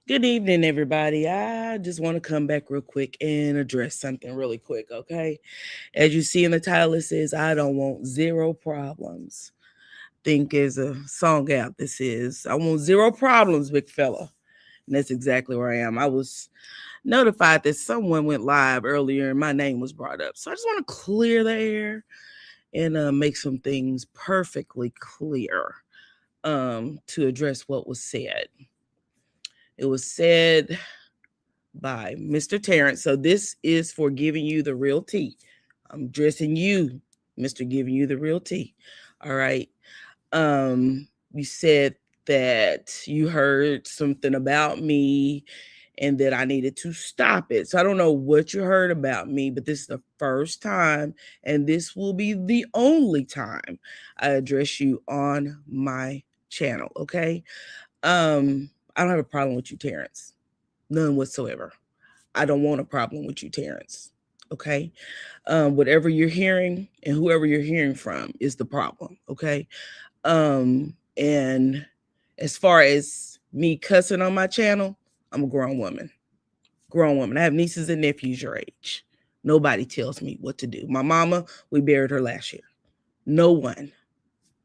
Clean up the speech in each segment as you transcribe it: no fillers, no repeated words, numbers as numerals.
Good evening, everybody. I just want to come back real quick and address something really quick, okay? As you see in the title, it says, I don't want zero problems. Think is a song out that says, I want zero problems, big fella. And that's exactly where I am. I was notified that someone went live earlier and my name was brought up. So I just want to clear the air and make some things perfectly clear to address what was said. It was said by Mr. Terrence. So this is for giving you the real tea. I'm addressing you, Mr. Giving you the real tea. All right. You said that you heard something about me and that I needed to stop it. So I don't know what you heard about me, but this is the first time, and this will be the only time I address you on my channel. Okay. I don't have a problem with you, Terrence. None whatsoever. I don't want a problem with you, Terrence. Okay. Whatever you're hearing and whoever you're hearing from is the problem. Okay. And as far as me cussing on my channel, I'm a grown woman. Grown woman. I have nieces and nephews your age. Nobody tells me what to do. My mama, we buried her last year. No one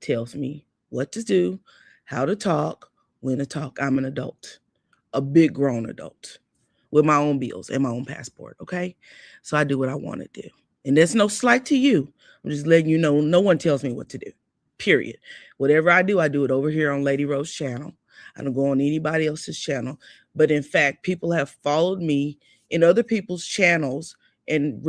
tells me what to do, how to talk, when to talk. I'm an adult, a big grown adult with my own bills and my own passport, okay? So I do what I want to do. And there's no slight to you. I'm just letting you know no one tells me what to do, period. Whatever I do it over here on LadyRo's channel. I don't go on anybody else's channel. But in fact, people have followed me in other people's channels and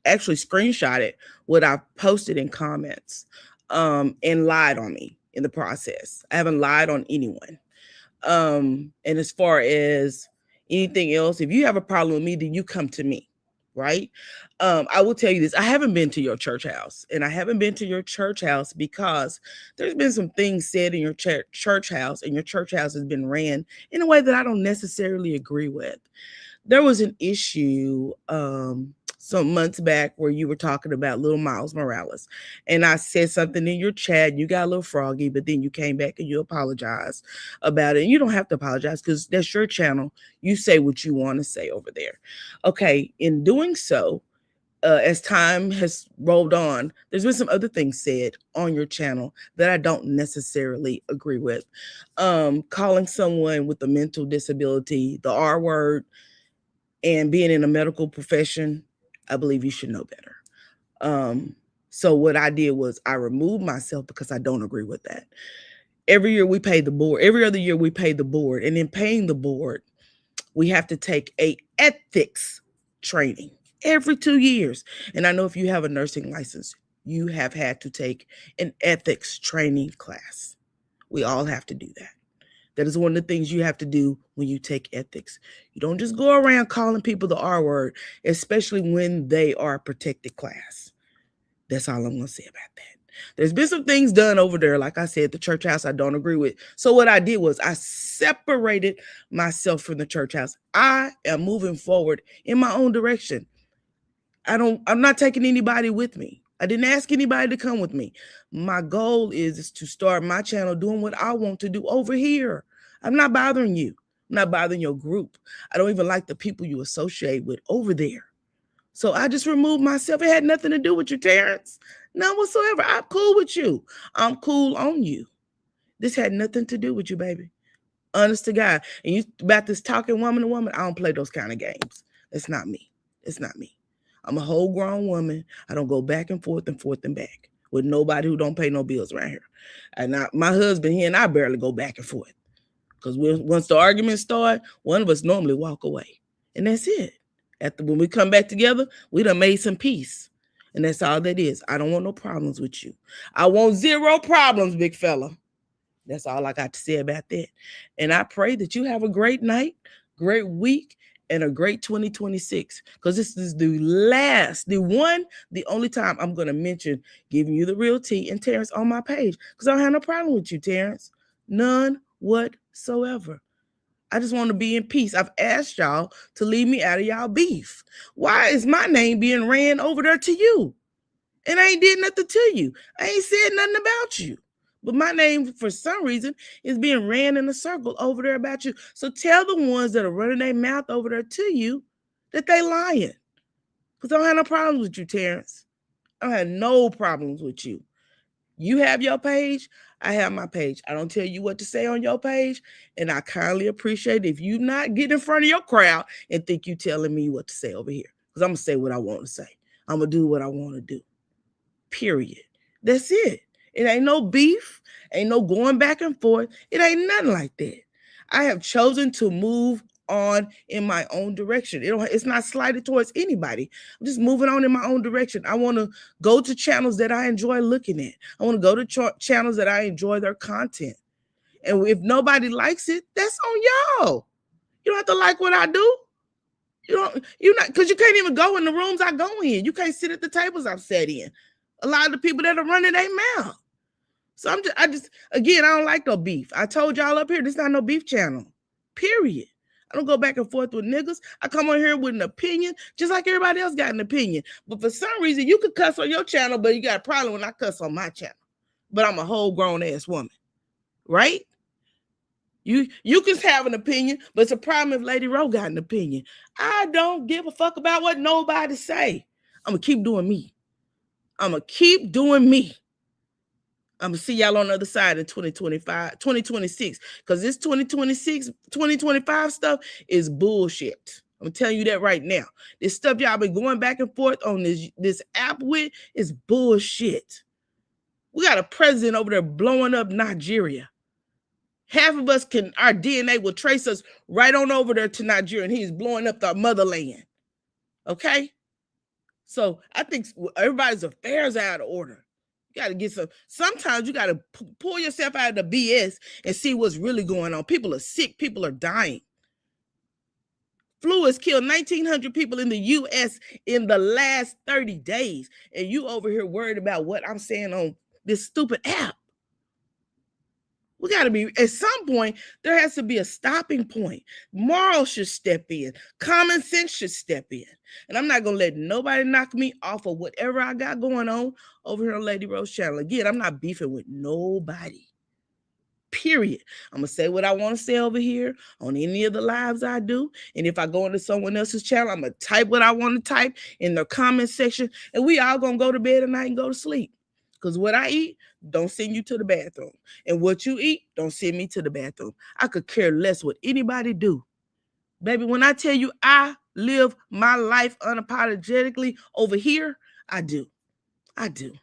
actually screenshotted what I posted in comments and lied on me in the process. I haven't lied on anyone. And as far as anything else, if you have a problem with me, then you come to me, right? I will tell you this. I haven't been to your church house, and I haven't been to your church house because there's been some things said in your church house, and your church house has been ran in a way that I don't necessarily agree with. There was an issue some months back where you were talking about little Miles Morales, and I said something in your chat. You got a little froggy, but then you came back and you apologized about it. And you don't have to apologize because that's your channel. You say what you want to say over there. Okay, in doing so, as time has rolled on, there's been some other things said on your channel that I don't necessarily agree with. Calling someone with a mental disability the R word and being in a medical profession, I believe you should know better. So what I did was I removed myself because I don't agree with that. Every year we pay the board. Every other year we pay the board. And in paying the board, we have to take a ethics training every 2 years. And I know if you have a nursing license, you have had to take an ethics training class. We all have to do that. That is one of the things you have to do when you take ethics. You don't just go around calling people the R word, especially when they are a protected class. That's all I'm going to say about that. There's been some things done over there, like I said, the church house I don't agree with. So what I did was I separated myself from the church house. I am moving forward in my own direction. I'm not taking anybody with me. I didn't ask anybody to come with me. My goal is to start my channel doing what I want to do over here. I'm not bothering you. I'm not bothering your group. I don't even like the people you associate with over there. So I just removed myself. It had nothing to do with you, Terrence. None whatsoever. I'm cool with you. I'm cool on you. This had nothing to do with you, baby. Honest to God. And you about this talking woman to woman, I don't play those kind of games. That's not me. It's not me. I'm a whole grown woman. I don't go back and forth and back with nobody who don't pay no bills around here. And my husband, he and I barely go back and forth. Because once the arguments start, one of us normally walk away. And that's it. When we come back together, we done made some peace. And that's all that is. I don't want no problems with you. I want zero problems, big fella. That's all I got to say about that. And I pray that you have a great night, great week, and a great 2026. Because this is the only time I'm going to mention giving you the real tea and Terrence on my page. Because I don't have no problem with you, Terrence. None whatsoever. I just want to be in peace. I've asked y'all to leave me out of y'all beef. Why is my name being ran over there to you? And I ain't did nothing to you. I ain't said nothing about you. But my name, for some reason, is being ran in a circle over there about you. So tell the ones that are running their mouth over there to you that they lying. Because I don't have no problems with you, Terrence. I don't have no problems with you. You have your page, I have my page. I don't tell you what to say on your page, and I kindly appreciate if you not get in front of your crowd and think you telling me what to say over here. Because I'm going to say what I want to say. I'm going to do what I want to do. Period. That's it. It ain't no beef. Ain't no going back and forth. It ain't nothing like that. I have chosen to move on in my own direction. It's not slighted towards anybody. I'm just moving on in my own direction. I want to go to channels that I enjoy looking at. I want to go to channels that I enjoy their content. And if nobody likes it, that's on y'all. You don't have to like what I do. Because you can't even go in the rooms I go in. You can't sit at the tables I've sat in. A lot of the people that are running their mouth. So again, I don't like no beef. I told y'all up here, this is not no beef channel. Period. I don't go back and forth with niggas. I come on here with an opinion, just like everybody else got an opinion. But for some reason, you could cuss on your channel, but you got a problem when I cuss on my channel. But I'm a whole grown ass woman, right? You can have an opinion, but it's a problem if LadyRo got an opinion. I don't give a fuck about what nobody say. I'm gonna keep doing me. I'm gonna keep doing me. I'm gonna see y'all on the other side in 2026, because this 2026, 2025 stuff is bullshit. I'm telling you that right now. This stuff y'all been going back and forth on this app with is bullshit. We got a president over there blowing up Nigeria. Half of us our DNA will trace us right on over there to Nigeria, and he's blowing up the motherland. Okay? So I think everybody's affairs are out of order. You got to get sometimes you got to pull yourself out of the BS and see what's really going on. People are sick. People are dying. Flu has killed 1,900 people in the U.S. in the last 30 days. And you over here worried about what I'm saying on this stupid app. We got to be, at some point, there has to be a stopping point. Morals should step in. Common sense should step in. And I'm not going to let nobody knock me off of whatever I got going on over here on LadyRo's channel. Again, I'm not beefing with nobody. Period. I'm going to say what I want to say over here on any of the lives I do. And if I go into someone else's channel, I'm going to type what I want to type in the comment section. And we all going to go to bed tonight and go to sleep. Because what I eat, don't send you to the bathroom. And what you eat, don't send me to the bathroom. I could care less what anybody do. Baby, when I tell you I live my life unapologetically over here, I do. I do.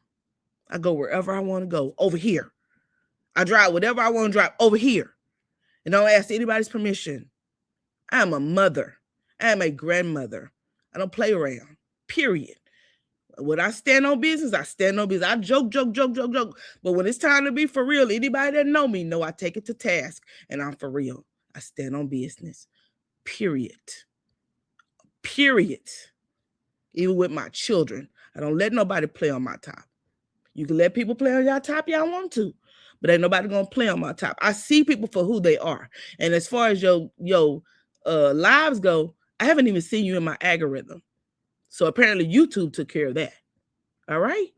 I go wherever I want to go over here. I drive whatever I want to drive over here. And don't ask anybody's permission. I am a mother. I am a grandmother. I don't play around. Period. When I stand on business, I stand on business. I joke. But when it's time to be for real, anybody that know me know I take it to task and I'm for real. I stand on business. Period. Even with my children, I don't let nobody play on my top. You can let people play on your top y'all want to, but ain't nobody gonna play on my top. I see people for who they are. And as far as your lives go, I haven't even seen you in my algorithm. So apparently YouTube took care of that. All right?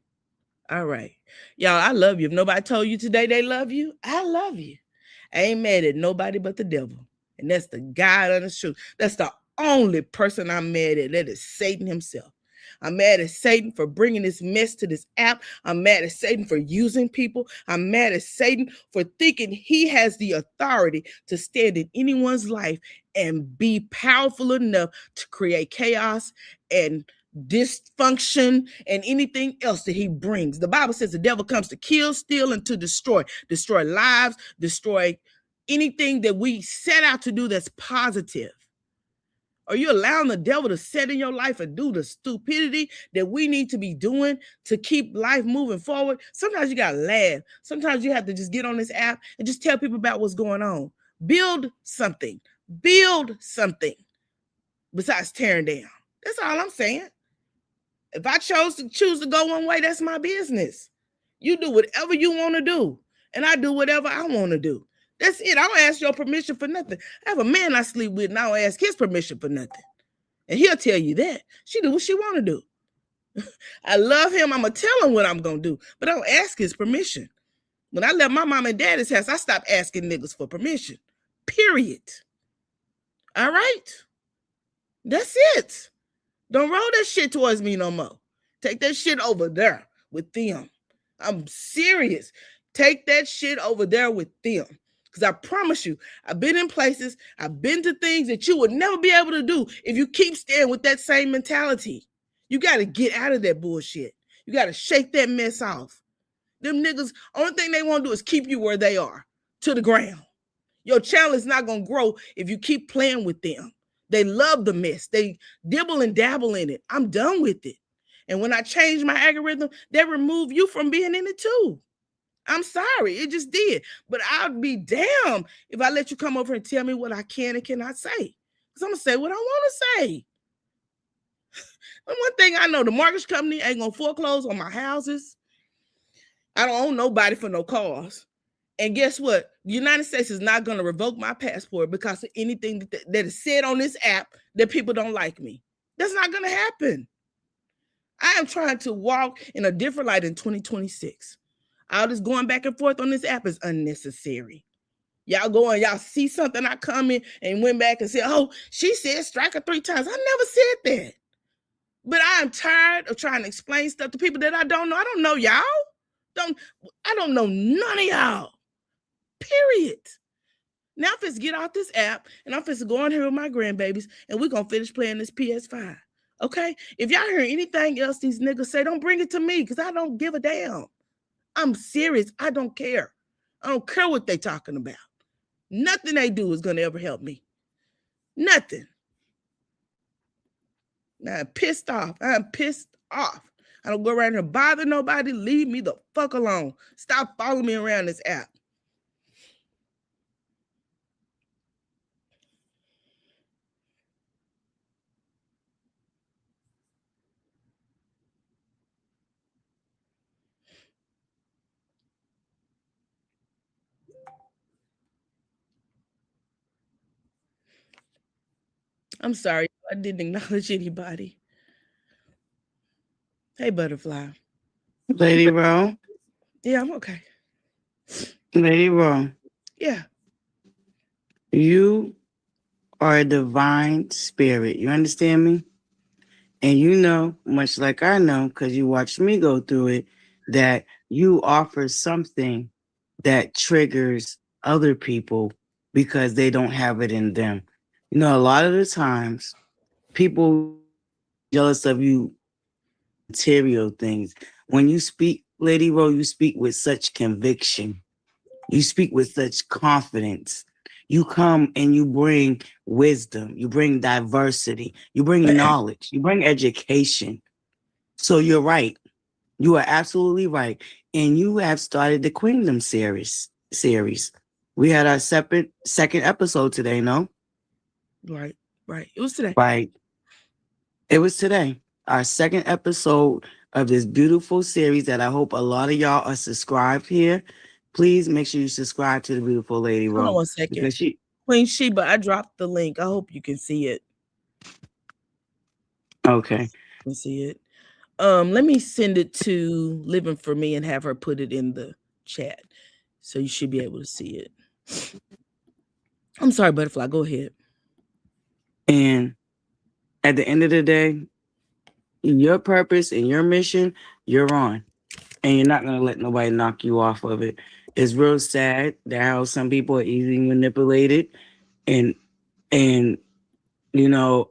All right. Y'all, I love you. If nobody told you today they love you, I love you. I ain't mad at nobody but the devil. And that's the God honest truth. That's the only person I'm mad at. That is Satan himself. I'm mad at Satan for bringing this mess to this app. I'm mad at Satan for using people. I'm mad at Satan for thinking he has the authority to stand in anyone's life and be powerful enough to create chaos and dysfunction and anything else that he brings. The Bible says the devil comes to kill, steal, and to destroy lives, destroy anything that we set out to do that's positive. Are you allowing the devil to set in your life and do the stupidity that we need to be doing to keep life moving forward? Sometimes you got to laugh. Sometimes you have to just get on this app and just tell people about what's going on. Build something. Besides tearing down. That's all I'm saying. If I choose to go one way, that's my business. You do whatever you want to do. And I do whatever I want to do. That's it. I don't ask your permission for nothing. I have a man I sleep with and I don't ask his permission for nothing. And he'll tell you that. She do what she want to do. I love him. I'm going to tell him what I'm going to do. But I don't ask his permission. When I left my mom and daddy's house, I stopped asking niggas for permission. Period. All right? That's it. Don't roll that shit towards me no more. Take that shit over there with them. I'm serious. Take that shit over there with them. Because I promise you, I've been in places, I've been to things that you would never be able to do if you keep staying with that same mentality. You got to get out of that bullshit. You got to shake that mess off. Them niggas, only thing they want to do is keep you where they are, to the ground. Your channel is not going to grow if you keep playing with them. They love the mess. They dibble and dabble in it. I'm done with it. And when I change my algorithm, they remove you from being in it too. I'm sorry. It just did. But I'd be damned if I let you come over and tell me what I can and cannot say. Because I'm going to say what I want to say. And one thing I know, the mortgage company ain't going to foreclose on my houses. I don't own nobody for no cars. And guess what? The United States is not going to revoke my passport because of anything that is said on this app that people don't like me. That's not going to happen. I am trying to walk in a different light in 2026. All this going back and forth on this app is unnecessary. Y'all go and y'all see something I come in and went back and said, oh, she said strike her 3 times. I never said that. But I am tired of trying to explain stuff to people that I don't know. I don't know y'all. I don't know none of y'all. Period. Now I'm finna get off this app and I'm finna go on here with my grandbabies and we're gonna finish playing this PS5. Okay? If y'all hear anything else these niggas say, don't bring it to me because I don't give a damn. I'm serious. I don't care. I don't care what they talking about. Nothing they do is gonna ever help me. Nothing. Now I'm pissed off. I'm pissed off. I don't go around here bother nobody. Leave me the fuck alone. Stop following me around this app. I'm sorry. I didn't acknowledge anybody. Hey, Butterfly. LadyRo. Yeah, I'm okay. LadyRo. Yeah. You are a divine spirit. You understand me? And you know, much like I know, because you watched me go through it, that you offer something that triggers other people because they don't have it in them. You know, a lot of the times people jealous of you material things. When you speak, LadyRo, you speak with such conviction. You speak with such confidence. You come and you bring wisdom. You bring diversity. You bring knowledge. You bring education. So you're right. You are absolutely right. And you have started the Kingdom series. We had our second episode today, no? Right. It was today. Right. It was today. Our second episode of this beautiful series that I hope a lot of y'all are subscribed here. Please make sure you subscribe to the beautiful LadyRo. Hold on 1 second. Queen Sheba, I dropped the link. I hope you can see it. Okay. You can see it. Let me send it to Living for Me and have her put it in the chat. So you should be able to see it. I'm sorry, Butterfly. Go ahead. And at the end of the day, your purpose and your mission, you're on. And you're not going to let nobody knock you off of it. It's real sad that how some people are easily manipulated. And you know,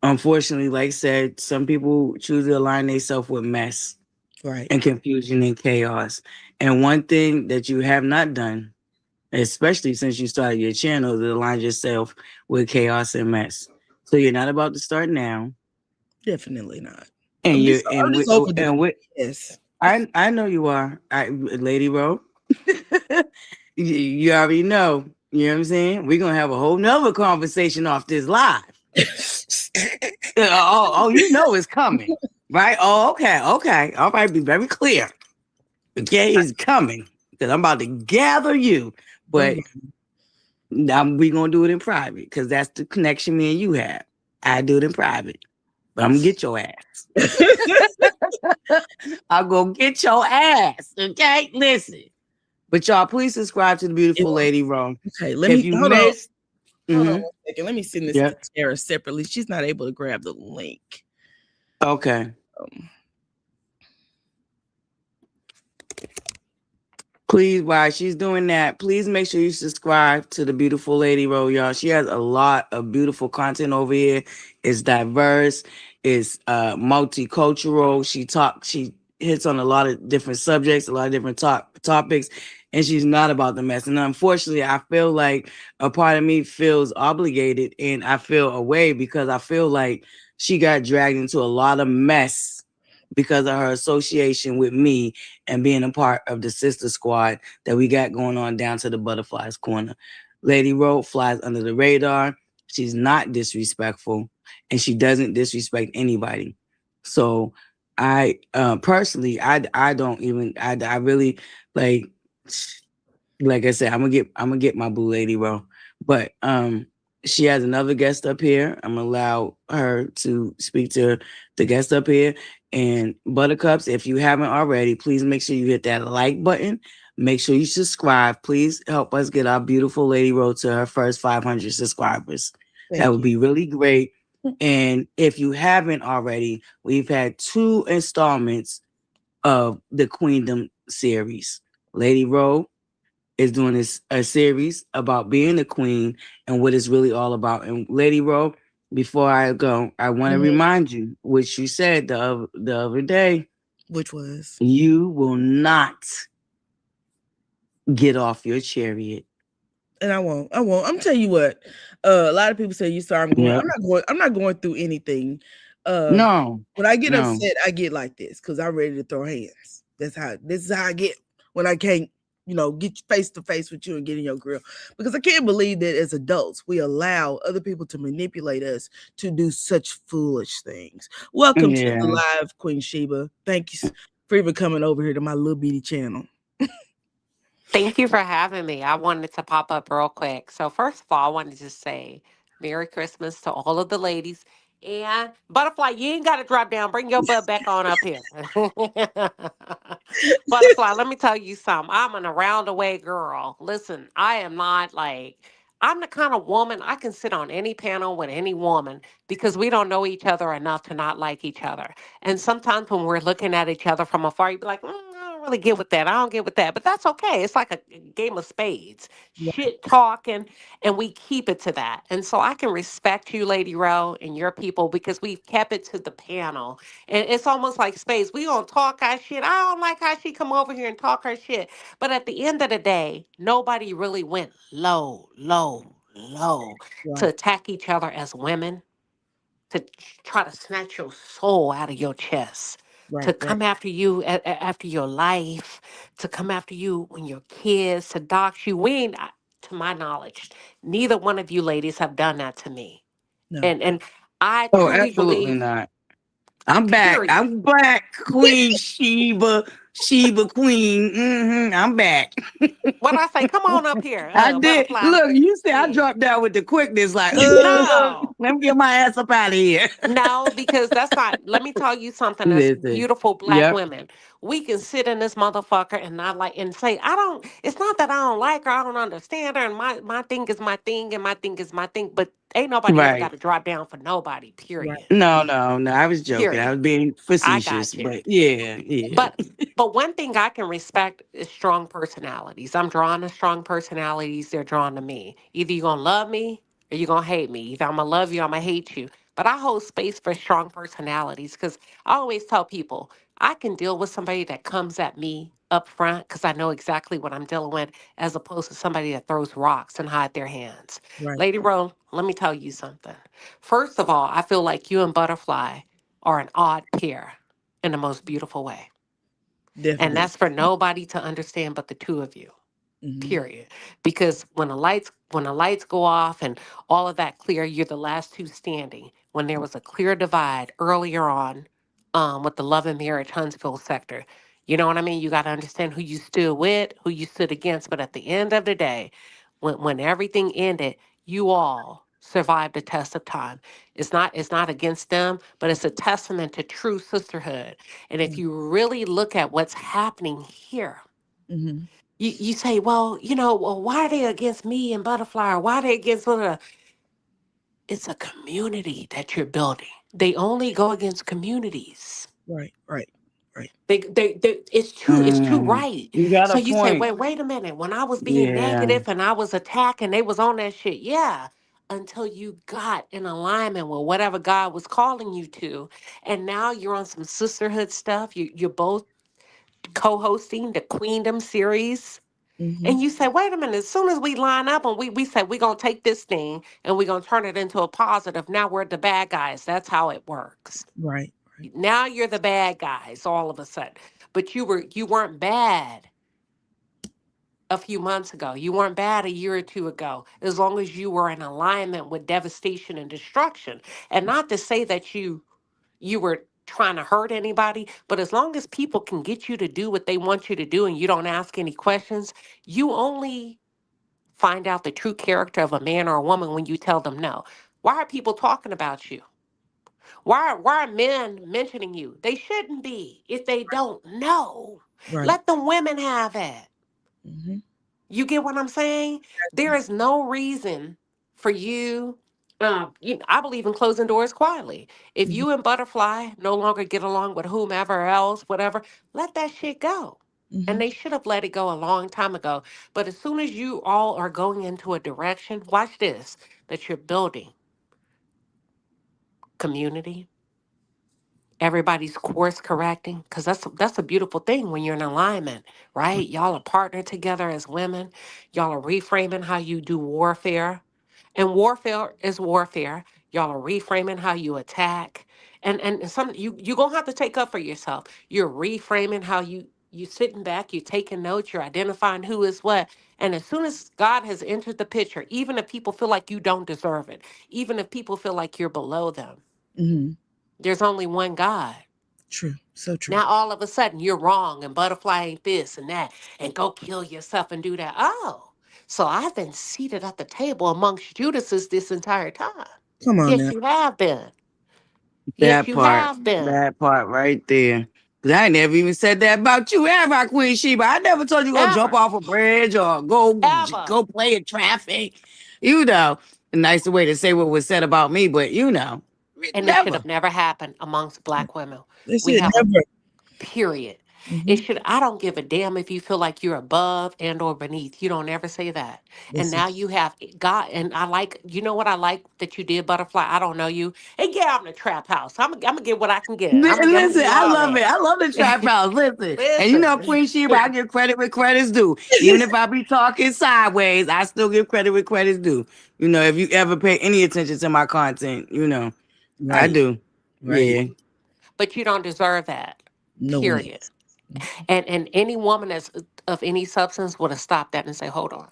unfortunately, like I said, some people choose to align themselves with mess. Right. And confusion and chaos. And one thing that you have not done, especially since you started your channel, is align yourself with chaos and mess. So you're not about to start now. Definitely not. And yes. I know you are, LadyRo. you already know. You know what I'm saying? We're gonna have a whole nother conversation off this live. You know it's coming, right? Oh, okay. All right, be very clear. Okay, it's coming because I'm about to gather you, but we're gonna do it in private because that's the connection me and you have. I do it in private, but I'm gonna get your ass. I'll go get your ass. Okay, listen. But y'all, please subscribe to the It beautiful won't. Lady Rome. Okay, let If me you hold on. missed, Hold on mm-hmm, one second. Let me send this to yep, Tara separately. She's not able to grab the link. okay. Um, Please, while she's doing that, please make sure you subscribe to the beautiful Lady Ro, y'all. She has a lot of beautiful content over here. It's diverse, it's multicultural. She hits on a lot of different subjects, a lot of different topics, and she's not about the mess. And unfortunately, I feel like a part of me feels obligated and I feel away because I feel like she got dragged into a lot of mess because of her association with me and being a part of the sister squad that we got going on down to the Butterflies Corner. Lady Ro flies under the radar. She's not disrespectful and she doesn't disrespect anybody. So I personally I don't even I really like I said, I'm gonna get my boo Lady Ro. But she has another guest up here. I'm gonna allow her to speak to the guest up here. And Buttercups, if you haven't already, please make sure you hit that like button. Make sure you subscribe. Please help us get our beautiful Lady Ro to her first 500 subscribers. That thank would you. be really great. And if you haven't already, we've had 2 installments of the Queendom series. Lady Ro is doing this a series about being a queen and what it's really all about. And Lady Ro, before I go, I want to Mhm. remind you, which you said the other day, Which was, you will not get off your chariot. and I won't. I won't. I'm tell you what. A lot of people say you saw I'm going. Yeah. I'm not going. I'm not going through anything. Uh, No. when I get No. upset, I get like this because I'm ready to throw hands. That's how. This is how I get when I can't, get face to face with you and get in your grill. Because I can't believe that as adults we allow other people to manipulate us to do such foolish things. Welcome to the Yeah. live, Queen Sheba. Thank you for even coming over here to my little bitty channel. Thank you for having me. I wanted to pop up real quick. So, first of all, I wanted to say Merry Christmas to all of the ladies. And Butterfly, you ain't got to drop down. Bring your butt back on up here. Butterfly, let me tell you something. I'm an around the way girl. Listen, I am not like, I'm the kind of woman I can sit on any panel with any woman because we don't know each other enough to not like each other. And sometimes when we're looking at each other from afar, you be like, I don't really get with that. I don't get with that. But that's okay. It's like a game of spades, Right, shit talking, and we keep it to that. And so I can respect you, Lady Row, and your people because we've kept it to the panel. And it's almost like spades. We don't talk our shit. I don't like how she come over here and talk her shit. But at the end of the day, nobody really went low, low, low to right, attack each other as women, to try to snatch your soul out of your chest, to right, right. come after you after your life, to come after you when your kids, to dox you. We ain't, to my knowledge, neither one of you ladies have done that to me. No. And I Oh, truly absolutely believe, not. I'm back. period. I'm back, Queen Sheba. Sheba Queen. I'm back. What I say, come on up here, I did. Butterfly. Look, you see, I Yeah. dropped down with the quickness, like, No. let me get my ass up out of here. No, because that's not. Let me tell you something. As Listen. beautiful black Yep. women, we can sit in this motherfucker and not like and say, I don't. It's not that I don't like her. I don't understand her. And my thing is my thing, and my thing is my thing. But ain't nobody ever got Right. to drop down for nobody. Right. Period. No, no, no. I was joking. I Period. was being I facetious, got you. but yeah, yeah. But one thing I can respect is strong personalities. I'm drawn to strong personalities. They're drawn to me. Either you're gonna love me or you're gonna hate me. Either I'm gonna love you or I'm gonna hate you. But I hold space for strong personalities because I always tell people I can deal with somebody that comes at me up front because I know exactly what I'm dealing with, as opposed to somebody that throws rocks and hide their hands. Right. Lady Roan, let me tell you something. First of all, I feel like you and Butterfly are an odd pair in the most beautiful way. And Definitely. that's for nobody to understand but the two of you. Hmm. Period. Because when the lights go off and all of that clear, you're the last two standing. When there was a clear divide earlier on, with the love and marriage Huntsville sector. You know what I mean? You got to understand who you stood with, who you stood against. But at the end of the day, when everything ended, you all survive the test of time. It's not against them, but it's a testament to true sisterhood. And if Right. you really look at what's happening here, Mm-hmm. you say, well, well, why are they against me and Butterfly? Or why are they against blah, blah, blah? It's a community that you're building. They only go against communities. Right. Right. Right. It's too Mm. right. You got So a you say, point. wait a minute. When I was being Yeah. negative and I was attacking, they was on that shit. Yeah. Until you got in alignment with whatever God was calling you to. And now you're on some sisterhood stuff. You're both co-hosting the Queendom series. Mm-hmm. And you say, wait a minute, as soon as we line up and we say we're gonna take this thing and we're gonna turn it into a positive, now we're the bad guys. That's how it works. Right. Right. Now you're the bad guys all of a sudden. But you weren't bad a few months ago. You weren't bad a year or two ago, as long as you were in alignment with devastation and destruction. And not to say that you were trying to hurt anybody, but as long as people can get you to do what they want you to do and you don't ask any questions, you only find out the true character of a man or a woman when you tell them no. Why are people talking about you? Why are men mentioning you? They shouldn't be if they don't know. Right. Let the women have it. Mm-hmm. You get what I'm saying? There is no reason for you. I believe in closing doors quietly. If Mm-hmm. you and Butterfly no longer get along with whomever else, whatever, let that shit go. Mm-hmm. And they should have let it go a long time ago. But as soon as you all are going into a direction, watch this, that you're building community, everybody's course correcting, because that's a beautiful thing when you're in alignment, right? Y'all are partnered together as women. Y'all are reframing how you do warfare, and warfare is warfare. Y'all are reframing how you attack, and some you gonna have to take up for yourself. You're reframing how you sitting back, you're taking notes, you're identifying who is what. And as soon as God has entered the picture, even if people feel like you don't deserve it, even if people feel like you're below them, Mm-hmm. there's only one God. True. So true. Now all of a sudden you're wrong and Butterfly ain't this and that and go kill yourself and do that. Oh, so I've been seated at the table amongst Judases this entire time. Come on Yes, now. you have been. Yes, That you part. have been. That part right there. 'Cause I ain't never even said that about you ever, Queen Sheba. I never told you go jump Ever. off a bridge or Ever. go play in traffic. You know, a nicer way to say what was said about me, but And it should never. have never happened amongst black women. That's We it. have a Never. period. It Mm-hmm. should I don't give a damn if you feel like you're above and or beneath. You don't ever say that. And That's it. now you have God and I like you know what I like that you did, Butterfly. I don't know you. And get out in the trap house. I'm gonna get what I can get. I'm gonna Listen, do I all love it. that. I love the trap house. Listen, and Listen. Queen Sheba, I give credit where credit's due. Even if I be talking sideways, I still give credit where credit's due. If you ever pay any attention to my content, I Right. do. Right. Yeah. But you don't deserve that. No one Period. else. And any woman that's of any substance would have stopped that and say, hold on.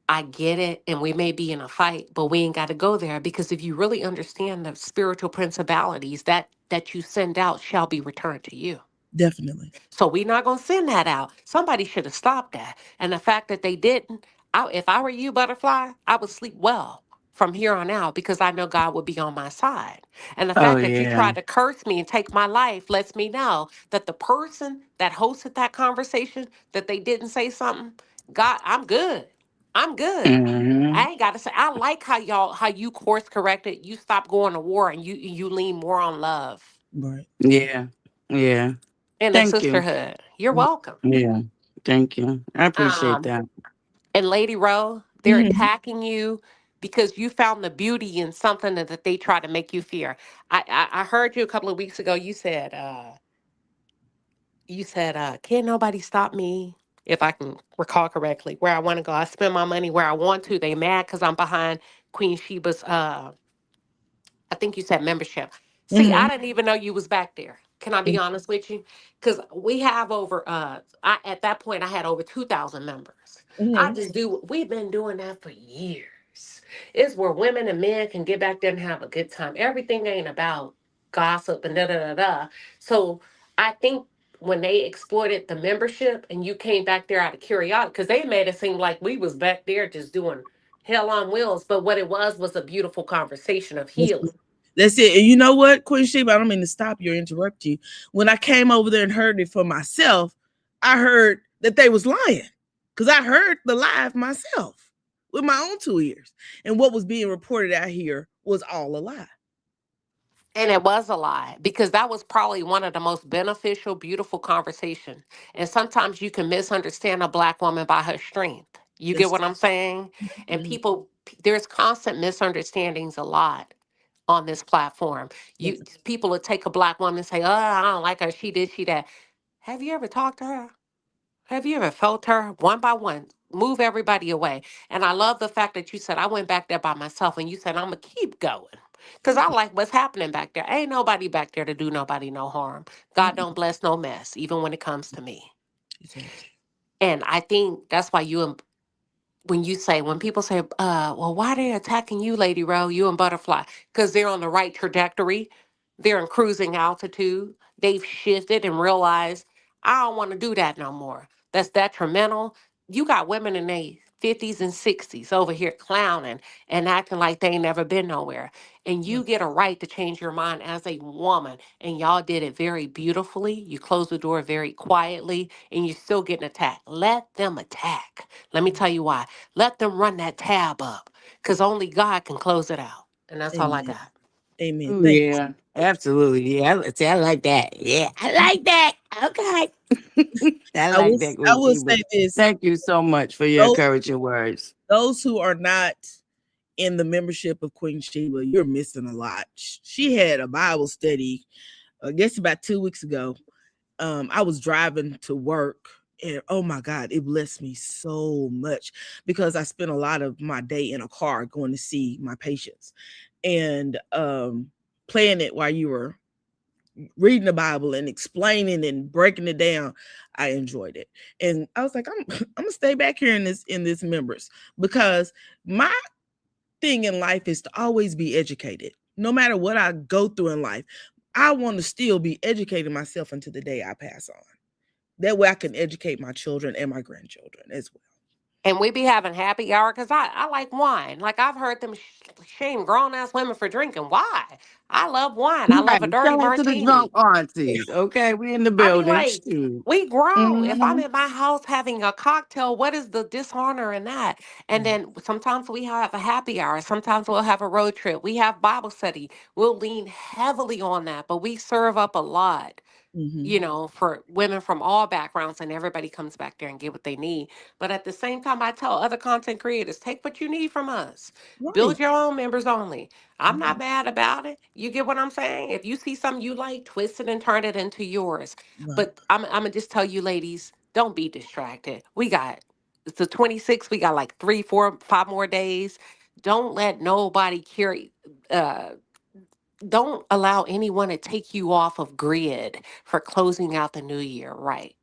I get it, and we may be in a fight, but we ain't got to go there because if you really understand the spiritual principalities that you send out shall be returned to you. Definitely. So we're not gonna send that out. Somebody should have stopped that. And the fact that they didn't, if I were you, Butterfly, I would sleep well from here on out because I know God would be on my side. And the Oh fact that you yeah. tried to curse me and take my life lets me know that the person that hosted that conversation, that they didn't say something, God, I'm good. I'm good. Hmm. I ain't gotta say I like how you course corrected. You stopped going to war and you lean more on love Right. Yeah. Yeah. and a Thank you. sisterhood. You're Right. welcome. Yeah. Thank you. I appreciate Um, that. and Lady Row, they're Mm-hmm. attacking you because you found the beauty in something that they try to make you fear. I heard you a couple of weeks ago. You said, can't nobody stop me if I can recall correctly where I want to go. I spend my money where I want to. They mad because I'm behind Queen Sheba's I think you said membership. See, I Mm-hmm. didn't even know you was back there. Can I be honest with you? Because we have over I at that point I had over 2,000 members. I Mm-hmm. just do we've been doing that for years. It's where women and men can get back there and have a good time. Everything ain't about gossip and da da da da. So I think when they exploited the membership and you came back there out of curiosity, because they made it seem like we was back there just doing hell on wheels, but what it was a beautiful conversation of That's healing. that's it. And you know what, Queen Sheba, I don't mean to stop you or interrupt you. When I came over there and heard it for myself, I heard that they was lying. Because I heard the live myself with my own 2 ears. And what was being reported out here was all a lie. And it was a lie because that was probably one of the most beneficial, beautiful conversations. And sometimes you can misunderstand a black woman by her strength. You get That's what I'm saying? And mhm, people, there's constant misunderstandings a lot on this platform. You definitely. people will take a black woman and say, "Oh, I don't like her. She did, she that." Have you ever talked to her? Have you ever felt her one by one? Move everybody away. And I love the fact that you said, I went back there by myself and you said, I'm going to keep going. Because I like what's happening back there. Ain't nobody back there to do nobody no harm. God Mm-mm. don't bless no mess, even when it comes to me. Exactly. And I think that's why when you say, when people say, well, why are they attacking you, Lady Row, you and Butterfly? Because they're on the right trajectory. They're in cruising altitude. They've shifted and realized, I don't want to do that no more. That's detrimental. You got women in their 50s and 60s over here clowning and acting like they ain't never been nowhere. And you Right. get a right to change your mind as a woman. And y'all did it very beautifully. You closed the door very quietly and you're still getting attacked. Let them attack. Let me tell you why. Let them run that tab up because only God can close it out. And that's all I Amen. got. Amen. Oh Thank yeah, absolutely. Yeah, see, I like that. Yeah, I like that. Okay. I I will like that, I Queen will Sheba. say this. Thank you so much for your Those encouraging words. those who are not in the membership of Queen Sheba, you're missing a lot. She had a Bible study, I guess about 2 weeks ago. I was driving to work and oh my God, it blessed me so much because I spent a lot of my day in a car going to see my patients and playing it while you were reading the Bible and explaining and breaking it down. I enjoyed it. And I was like, I'm gonna stay back here in this members because my thing in life is to always be educated. No matter what I go through in life, I want to still be educating myself until the day I pass on. That way I can educate my children and my grandchildren as well. And we be having happy hour because I like wine. Like I've heard them shame grown ass women for drinking. Why? I love wine. I Right. love a dirty Shout out to the drunk martini. aunties. Okay, we in the I be building. like, Shoot. we grown. If I'm Mm-hmm. in my house having a cocktail, what is the dishonor in that? And Right. then sometimes we have a happy hour. Sometimes we'll have a road trip. We have Bible study. We'll lean heavily on that, but we serve up a lot, Mm-hmm. you know, for women from all backgrounds, and everybody comes back there and get what they need. But at the same time, I tell other content creators, take what you need from us. Right. Build your own members only. I'm not Right. mad about it. You get what I'm saying? If you see something you like, twist it and turn it into yours. Right. But I'm gonna just tell you, ladies, don't be distracted. We got it's the 26th. We got like 3, 4, 5 more days. Don't let nobody carry. Uh, don't allow anyone to take you off of grid for closing out the new year right.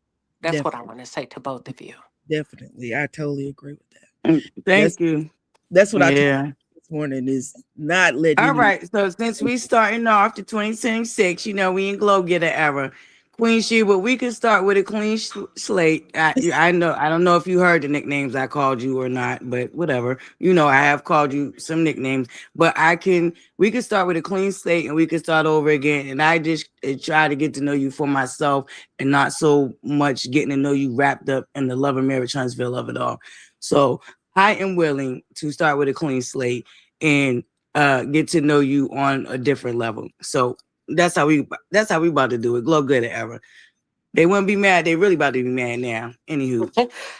That's what I Definitely. want to say to both of you. Definitely. I totally agree with that. That's Thank you. that's what I told Yeah. you this morning is not letting All any right. So since we starting off to 2026, we in glow getter era. Queen Sheba, we can start with a clean slate. I know I don't know if you heard the nicknames I called you or not, but whatever. I have called you some nicknames, but we can start with a clean slate and we can start over again. And I just try to get to know you for myself and not so much getting to know you wrapped up in the love and marriage Huntsville of it all. So I am willing to start with a clean slate and get to know you on a different level. So that's how we about to do it. Glow good era. They wouldn't be mad. They really about to be mad now. Anywho,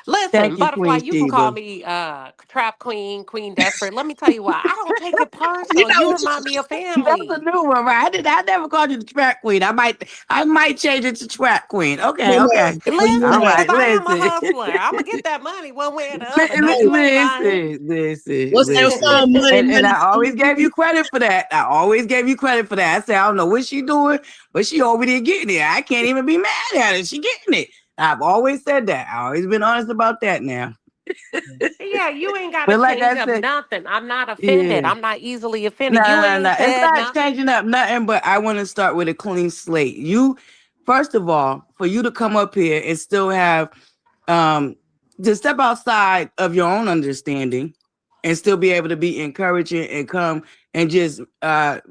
Listen, thank you, Butterfly, Queen you can call Sheba. me Trap Queen, Queen Desperate. Let me tell you why. I don't take it you personal. know You what remind me of That's a family. new one, right? I never called you the trap queen. I might change it to trap queen. no Okay, no okay. no you're Listen, All not. because right, I am a listen. hustler. I'm going to get that money one way or the other. No, you ain't lying. What's that Listen. song? Money, And money, I always gave money. you credit for that. I always gave you credit for that. I said, I don't know what she doing, but she over there getting it. I can't even be mad at her. She getting it. I've always said that. I've always been honest about that now. Yeah, you ain't got to But like change I up said, nothing. I'm not offended. yeah. I'm not easily No, offended. You no, no, ain't no. It's said not nothing. changing up nothing, but I want to start with a clean slate. First of all, for you to come up here and still have um to step outside of your own understanding and still be able to be encouraging and come and just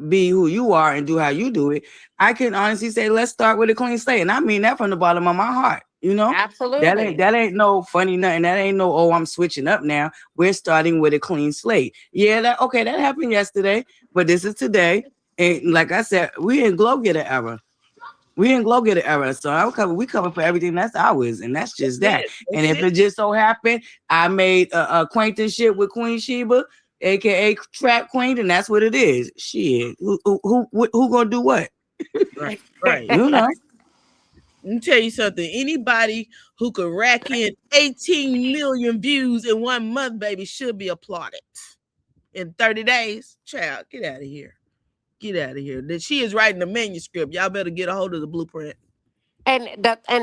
be who you are and do how you do it, I can honestly say, let's start with a clean slate. And I mean that from the bottom of my heart, you know? Absolutely. That ain't no funny nothing. That ain't no, oh, I'm switching up now. We're starting with a clean slate. Yeah, that happened yesterday, but this is today. And like I said, we in glow getter era. We in glow getter era. So we cover for everything that's ours, and that's just that. And if it just so happened I made a acquaintanceship with Queen Sheba, aka Trap Queen, and that's what it is. Shit. Who gonna do what? Right. You know. Let me tell you something. Anybody who could rack in 18 million views in 1 month, baby, should be applauded. In 30 days, child, get out of here. Get out of here. That she is writing the manuscript. Y'all better get a hold of the blueprint. And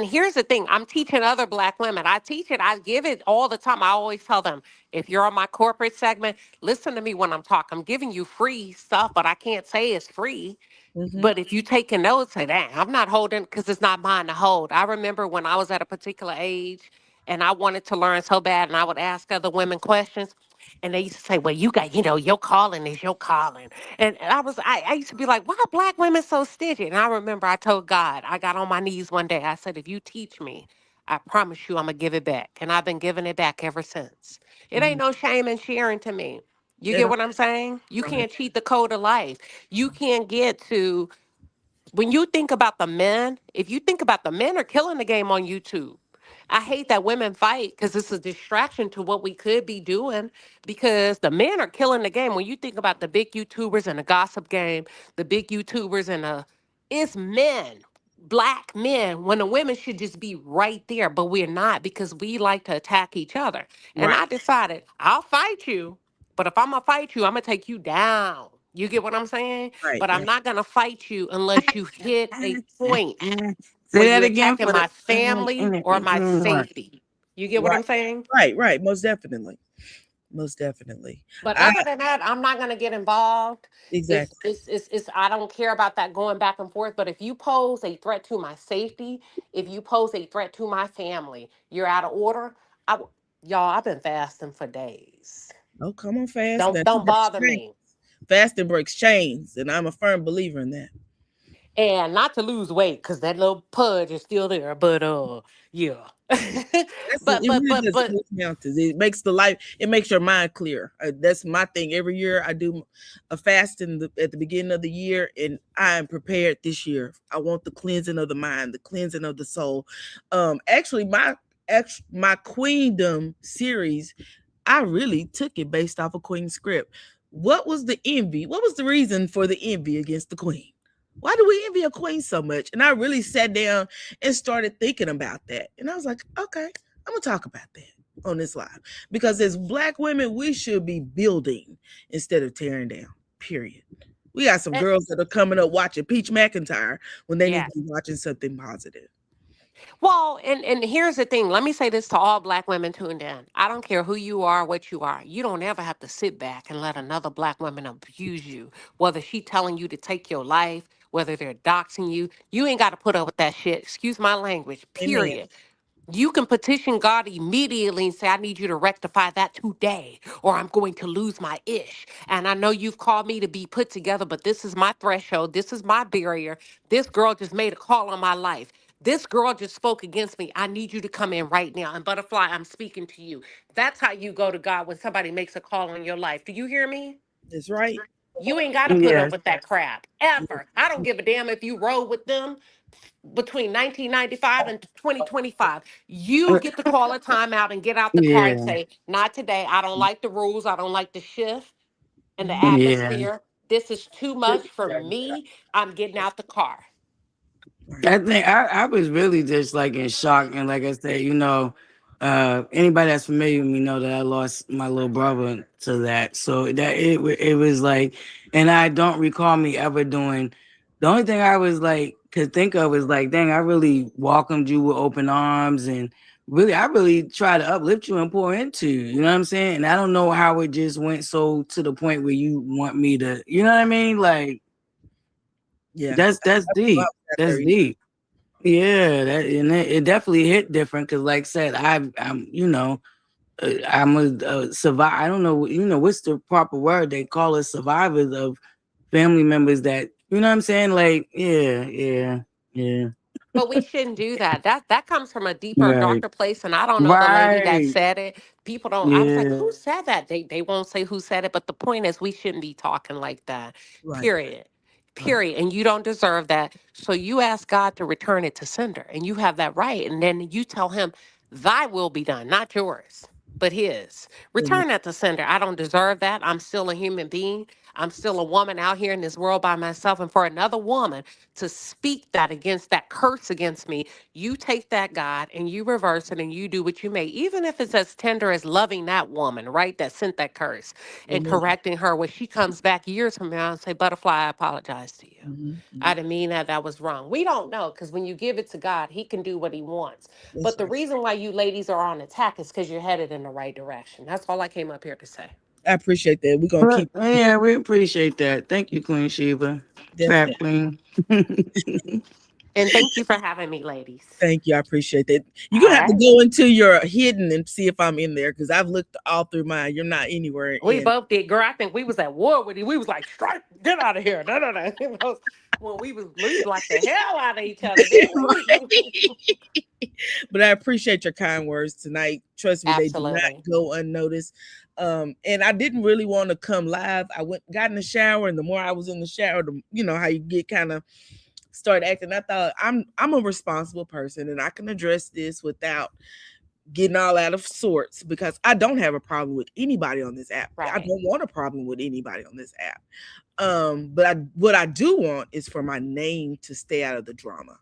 here's the thing. I'm teaching other Black women. I teach it. I give it all the time. I always tell them, if you're on my corporate segment, listen to me when I'm talking. I'm giving you free stuff, but I can't say it's free. Mm-hmm. But if you take a note, say, "Dang, I'm not holding because it's not mine to hold." I remember when I was at a particular age and I wanted to learn so bad, and I would ask other women questions, and they used to say, "Well, you got, your calling is your calling." And I used to be like, "Why are Black women so stingy?" And I remember I told God, I got on my knees one day. I said, "If you teach me, I promise you, I'm gonna give it back." And I've been giving it back ever since. It ain't no shame in sharing to me. You get what I'm saying? You can't cheat the code of life. You can't get to when you think about the men, if you think about the men are killing the game on YouTube. I hate that women fight because it's a distraction to what we could be doing because the men are killing the game. When you think about the big YouTubers and the gossip game, the big YouTubers and it's men, Black men, when the women should just be right there, but we're not because we like to attack each other. And Right. I decided I'll fight you, but if I'm gonna fight you, I'm gonna take you down. You get what I'm saying? Right. But I'm Right. not going to fight you unless you hit a point where Say that you're again attacking for the my family or my safety. You get what Right. I'm saying? Right. Right. Most definitely. Most definitely. But I other than that, I'm not going to get involved. exactly. I don't care about that going back and forth. But if you pose a threat to my safety, if you pose a threat to my family, you're out of order. Y'all, I've been fasting for days. Oh, come on, fast. Don't That don't breaks bother chains. me. Fasting breaks chains, and I'm a firm believer in that. And not to lose weight because that little pudge is still there. But yeah. It but really but does but clear mountains. It makes the life. It makes your mind clear. That's my thing. Every year I do a fast at the beginning of the year, and I am prepared this year. I want the cleansing of the mind, the cleansing of the soul. Actually, my Queendom series, I really took it based off a Queen script. What was the envy? What was the reason for the envy against the Queen? Why do we envy a queen so much? And I really sat down and started thinking about that. And I was like, okay, I'm gonna talk about that on this live. Because as Black women, we should be building instead of tearing down. Period. We got some eh, girls that are coming up watching Peach McIntyre when they need yeah. to be watching something positive. Well, and here's the thing. Let me say this to all Black women tuned in. I don't care who you are, what you are. You don't ever have to sit back and let another Black woman abuse you. Whether she telling you to take your life, whether they're doxing you, you ain't got to put up with that shit. Excuse my language. Amen. Period. You can petition God immediately and say, "I need you to rectify that today, or I'm going to lose my ish." And I know you've called me to be put together, but this is my threshold. This is my barrier. This girl just made a call on my life. This girl just spoke against me. I need you to come in right now. And Butterfly, I'm speaking to you. That's how you go to God when somebody makes a call on your life. Do you hear me? That's right. You ain't got to put up Yes. with that crap ever. I don't give a damn if you roll with them between 1995 and 2025. You get to call a timeout and get out the car and Yeah. say, "Not today. I don't like the rules. I don't like the shift and the Mhm. Yeah. atmosphere. This is too much for me. I'm getting out the car." Right. I think I was really just like in shock. And like I said, anybody that's familiar with me know that I lost my little brother to that. So that it was like, and I don't recall me ever doing, the only thing I was like, could think of is like, dang, I really welcomed you with open arms and really, I really try to uplift you and pour into you. You know what I'm saying? And I don't know how it just went so to the point where you want me to, you know what I mean? Like, Yeah. that's Well, deep. got That's there. deep. Yeah, it definitely hit different because, like I said, I'm I'm a survivor. I don't know, what's the proper word? They call us survivors of family members that, you know what I'm saying? Like, yeah. But we shouldn't do that. That comes from a deeper, Right. darker place. And I don't know the lady that Right. said it. People don't. I was like, Yeah. who said that? They won't say who said it. But the point is, we shouldn't be talking like that. Right. Period. Right. Period. And you don't deserve that. So you ask God to return it to sender, and you have that right. And then you tell Him, "Thy will be done, not yours, but His. Amen. Return that to sender. I don't deserve that. I'm still a human being. I'm still a woman out here in this world by myself, and for another woman to speak that against that curse against me, you take that, God, and you reverse it and you do what you may, even if it's as tender as loving that woman, right, that sent that curse and Amen. correcting her when she comes back years from now and say, Butterfly, I apologize to you. I Mhm. didn't mean that. That was wrong. We don't know because when you give it to God, He can do what He wants. That's But the right. reason why you ladies are on attack is because you're headed in the right direction. That's all I came up here to say. I appreciate that. We're gonna Well, keep yeah, we appreciate that. Thank you, Queen Sheba. Trap definitely. Queen. And thank you for having me, ladies. Thank you. I appreciate that. You're All gonna have to right. go into your hidden and see if I'm in there because I've looked all through mine. You're not anywhere We in. both did. Girl, I think we was at war with it. We was like, strike, get out of here. No, no, no. When we blocked the hell out of each other, didn't we? But I appreciate your kind words tonight. Trust me, they do not Absolutely. go unnoticed. And I didn't really want to come live. I got in the shower, and the more I was in the shower, the how you get kind of start acting. I thought I'm a responsible person, and I can address this without getting all out of sorts because I don't have a problem with anybody on this app. I Right. don't want a problem with anybody on this app. But what I do want is for my name to stay out of the drama.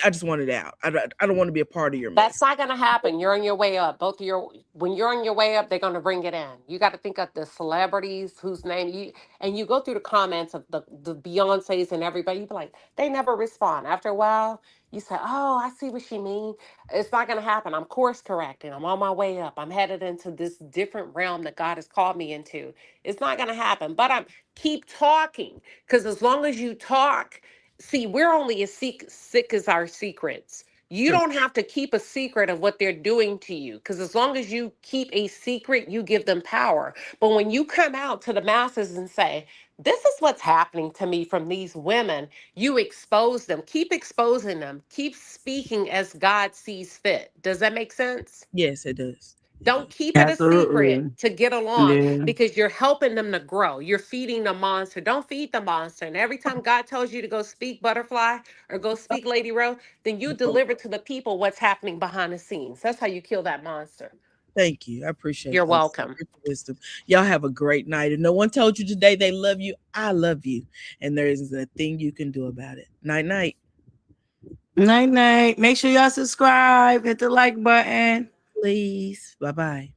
I just want it out. I don't want to be a part of your That's mess. not going to happen. You're on your way up. Both of your when you're on your way up, they're going to bring it in. You got to think of the celebrities whose name you and you go through the comments of the Beyoncés and everybody. You be like, they never respond. After a while, you say, "Oh, I see what she mean." It's not going to happen. I'm course correcting. I'm on my way up. I'm headed into this different realm that God has called me into. It's not going to happen. But I'm keep talking because as long as you talk, see, we're only as sick as our secrets. You True. don't have to keep a secret of what they're doing to you because as long as you keep a secret, you give them power. But when you come out to the masses and say, this is what's happening to me from these women, you expose them. Keep exposing them. Keep speaking as God sees fit. Does that make sense? Yes, it does. It Don't does. keep it a secret Absolutely. to get along Yeah. because you're helping them to grow. You're feeding the monster. Don't feed the monster. And every time God tells you to go speak butterfly or go speak LadyRo, then you deliver to the people what's happening behind the scenes. That's how you kill that monster. Thank you. I appreciate You're those welcome. words of wisdom. Y'all have a great night. And no one told you today they love you. I love you. And there isn't a thing you can do about it. Night night. Night night. Make sure y'all subscribe. Hit the like button. Please. Bye bye.